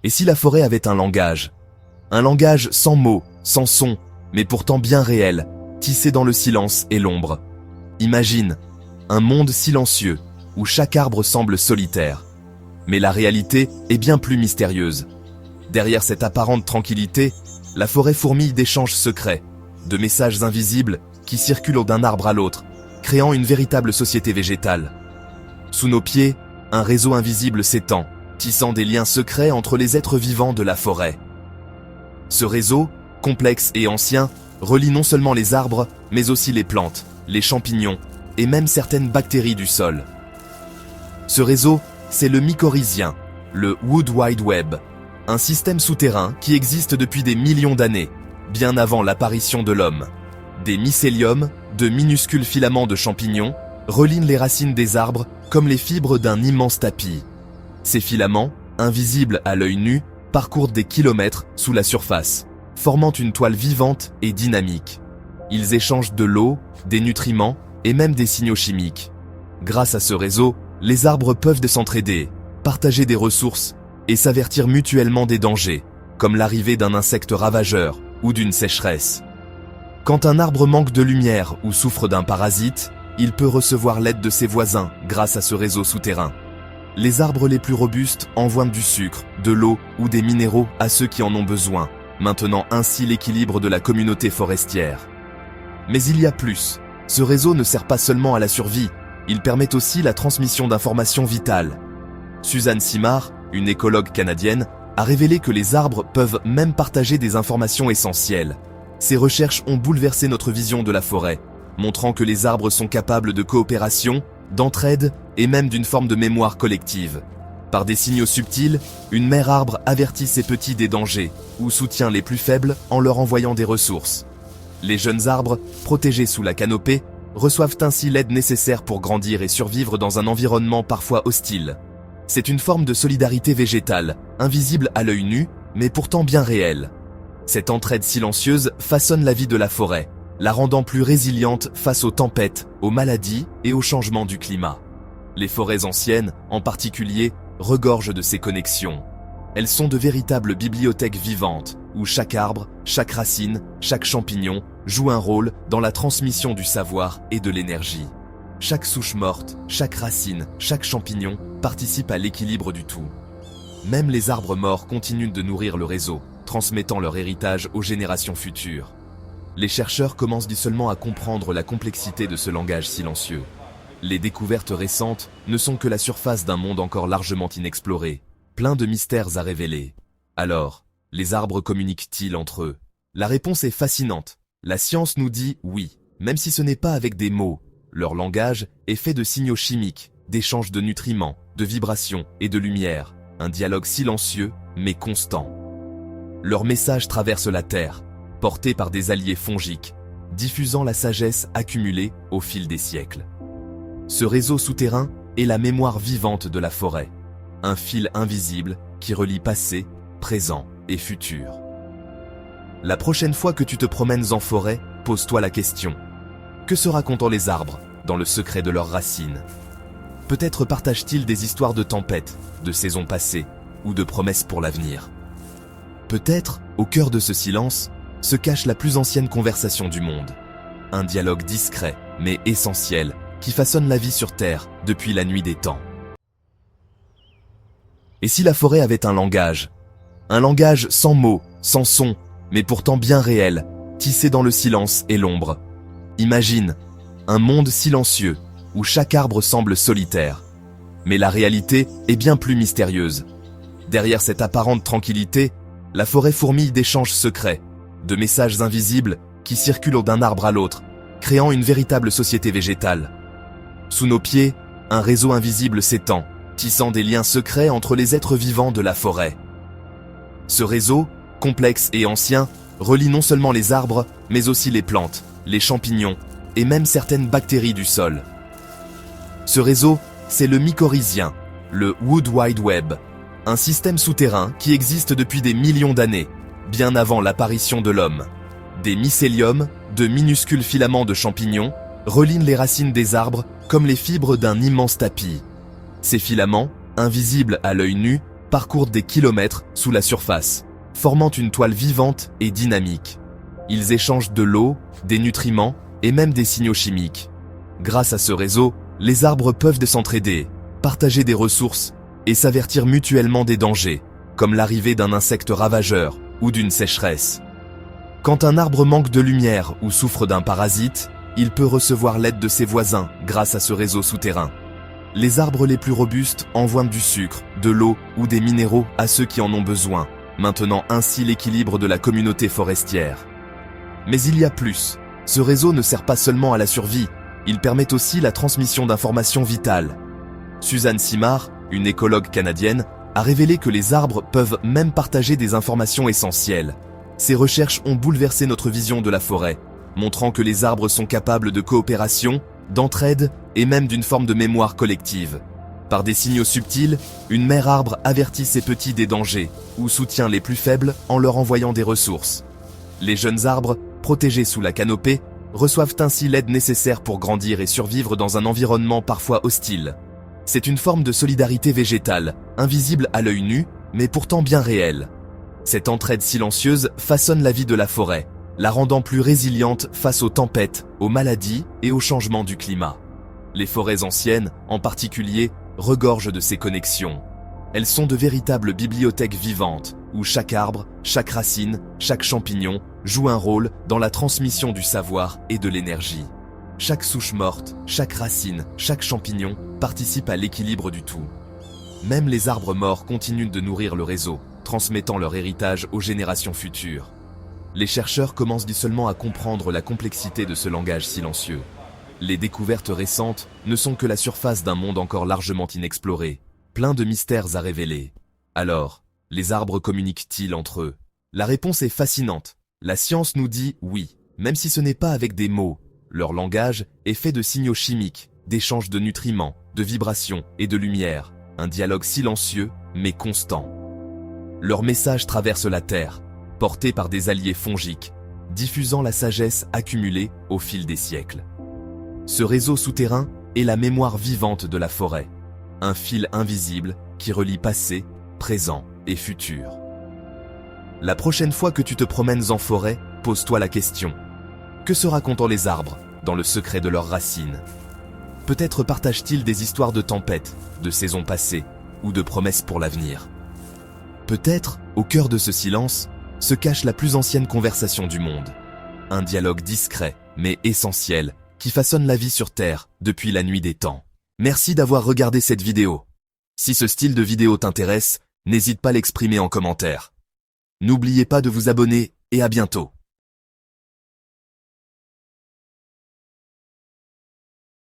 Et si la forêt avait un langage sans mots, sans son, mais pourtant bien réel, tissé dans le silence et l'ombre. Imagine un monde silencieux, où chaque arbre semble solitaire. Mais la réalité est bien plus mystérieuse. Derrière cette apparente tranquillité, la forêt fourmille d'échanges secrets, de messages invisibles qui circulent d'un arbre à l'autre, créant une véritable société végétale. Sous nos pieds, un réseau invisible s'étend, tissant des liens secrets entre les êtres vivants de la forêt. Ce réseau, complexe et ancien, relie non seulement les arbres, mais aussi les plantes, les champignons et même certaines bactéries du sol. Ce réseau, c'est le mycorhizien, le Wood Wide Web, un système souterrain qui existe depuis des millions d'années, bien avant l'apparition de l'homme. Des mycéliums, de minuscules filaments de champignons, relient les racines des arbres comme les fibres d'un immense tapis. Ces filaments, invisibles à l'œil nu, parcourent des kilomètres sous la surface, formant une toile vivante et dynamique. Ils échangent de l'eau, des nutriments et même des signaux chimiques. Grâce à ce réseau, les arbres peuvent s'entraider, partager des ressources et s'avertir mutuellement des dangers, comme l'arrivée d'un insecte ravageur ou d'une sécheresse. Quand un arbre manque de lumière ou souffre d'un parasite, il peut recevoir l'aide de ses voisins grâce à ce réseau souterrain. Les arbres les plus robustes envoient du sucre, de l'eau ou des minéraux à ceux qui en ont besoin, maintenant ainsi l'équilibre de la communauté forestière. Mais il y a plus. Ce réseau ne sert pas seulement à la survie, il permet aussi la transmission d'informations vitales. Suzanne Simard, une écologue canadienne, a révélé que les arbres peuvent même partager des informations essentielles. Ces recherches ont bouleversé notre vision de la forêt, montrant que les arbres sont capables de coopération, d'entraide et même d'une forme de mémoire collective. Par des signaux subtils, une mère arbre avertit ses petits des dangers ou soutient les plus faibles en leur envoyant des ressources. Les jeunes arbres, protégés sous la canopée, reçoivent ainsi l'aide nécessaire pour grandir et survivre dans un environnement parfois hostile. C'est une forme de solidarité végétale, invisible à l'œil nu, mais pourtant bien réelle. Cette entraide silencieuse façonne la vie de la forêt, la rendant plus résiliente face aux tempêtes, aux maladies et aux changements du climat. Les forêts anciennes, en particulier, regorgent de ces connexions. Elles sont de véritables bibliothèques vivantes, où chaque arbre, chaque racine, chaque champignon joue un rôle dans la transmission du savoir et de l'énergie. Chaque souche morte, chaque racine, chaque champignon participe à l'équilibre du tout. Même les arbres morts continuent de nourrir le réseau, transmettant leur héritage aux générations futures. Les chercheurs commencent seulement à comprendre la complexité de ce langage silencieux. Les découvertes récentes ne sont que la surface d'un monde encore largement inexploré, plein de mystères à révéler. Alors, les arbres communiquent-ils entre eux? La réponse est fascinante. La science nous dit oui, même si ce n'est pas avec des mots. Leur langage est fait de signaux chimiques, d'échanges de nutriments, de vibrations et de lumière, un dialogue silencieux mais constant. Leur message traverse la Terre, porté par des alliés fongiques, diffusant la sagesse accumulée au fil des siècles. Ce réseau souterrain est la mémoire vivante de la forêt, un fil invisible qui relie passé, présent et futur. La prochaine fois que tu te promènes en forêt, pose-toi la question. Que se racontent les arbres dans le secret de leurs racines? Peut-être partagent-ils des histoires de tempêtes, de saisons passées ou de promesses pour l'avenir. Peut-être, au cœur de ce silence, se cache la plus ancienne conversation du monde. Un dialogue discret, mais essentiel, qui façonne la vie sur Terre depuis la nuit des temps. Et si la forêt avait un langage sans mots, sans son, mais pourtant bien réel, tissé dans le silence et l'ombre. Imagine un monde silencieux, où chaque arbre semble solitaire. Mais la réalité est bien plus mystérieuse. Derrière cette apparente tranquillité, la forêt fourmille d'échanges secrets, de messages invisibles qui circulent d'un arbre à l'autre, créant une véritable société végétale. Sous nos pieds, un réseau invisible s'étend, tissant des liens secrets entre les êtres vivants de la forêt. Ce réseau, complexe et ancien, relie non seulement les arbres, mais aussi les plantes, les champignons et même certaines bactéries du sol. Ce réseau, c'est le mycorhizien, le Wood Wide Web, un système souterrain qui existe depuis des millions d'années, bien avant l'apparition de l'homme. Des mycéliums, de minuscules filaments de champignons, relient les racines des arbres comme les fibres d'un immense tapis. Ces filaments, invisibles à l'œil nu, parcourent des kilomètres sous la surface, formant une toile vivante et dynamique. Ils échangent de l'eau, des nutriments et même des signaux chimiques. Grâce à ce réseau, les arbres peuvent s'entraider, partager des ressources et s'avertir mutuellement des dangers, comme l'arrivée d'un insecte ravageur ou d'une sécheresse. Quand un arbre manque de lumière ou souffre d'un parasite, il peut recevoir l'aide de ses voisins grâce à ce réseau souterrain. Les arbres les plus robustes envoient du sucre, de l'eau ou des minéraux à ceux qui en ont besoin, maintenant ainsi l'équilibre de la communauté forestière. Mais il y a plus. Ce réseau ne sert pas seulement à la survie, il permet aussi la transmission d'informations vitales. Suzanne Simard, une écologue canadienne, a révélé que les arbres peuvent même partager des informations essentielles. Ces recherches ont bouleversé notre vision de la forêt, montrant que les arbres sont capables de coopération, d'entraide et même d'une forme de mémoire collective. Par des signaux subtils, une mère arbre avertit ses petits des dangers ou soutient les plus faibles en leur envoyant des ressources. Les jeunes arbres, protégés sous la canopée, reçoivent ainsi l'aide nécessaire pour grandir et survivre dans un environnement parfois hostile. C'est une forme de solidarité végétale, invisible à l'œil nu, mais pourtant bien réelle. Cette entraide silencieuse façonne la vie de la forêt, la rendant plus résiliente face aux tempêtes, aux maladies et aux changements du climat. Les forêts anciennes, en particulier, regorgent de ces connexions. Elles sont de véritables bibliothèques vivantes, où chaque arbre, chaque racine, chaque champignon joue un rôle dans la transmission du savoir et de l'énergie. Chaque souche morte, chaque racine, chaque champignon participe à l'équilibre du tout. Même les arbres morts continuent de nourrir le réseau, transmettant leur héritage aux générations futures. Les chercheurs commencent seulement à comprendre la complexité de ce langage silencieux. Les découvertes récentes ne sont que la surface d'un monde encore largement inexploré, plein de mystères à révéler. Alors, les arbres communiquent-ils entre eux? La réponse est fascinante. La science nous dit oui, même si ce n'est pas avec des mots. Leur langage est fait de signaux chimiques, d'échanges de nutriments, de vibrations et de lumière, un dialogue silencieux mais constant. Leur message traverse la Terre, porté par des alliés fongiques, diffusant la sagesse accumulée au fil des siècles. Ce réseau souterrain est la mémoire vivante de la forêt, un fil invisible qui relie passé, présent et futur. La prochaine fois que tu te promènes en forêt, pose-toi la question. Que se racontent les arbres dans le secret de leurs racines? Peut-être partagent-ils des histoires de tempêtes, de saisons passées ou de promesses pour l'avenir. Peut-être, au cœur de ce silence, se cache la plus ancienne conversation du monde. Un dialogue discret, mais essentiel, qui façonne la vie sur Terre depuis la nuit des temps. Merci d'avoir regardé cette vidéo. Si ce style de vidéo t'intéresse, n'hésite pas à l'exprimer en commentaire. N'oubliez pas de vous abonner et à bientôt.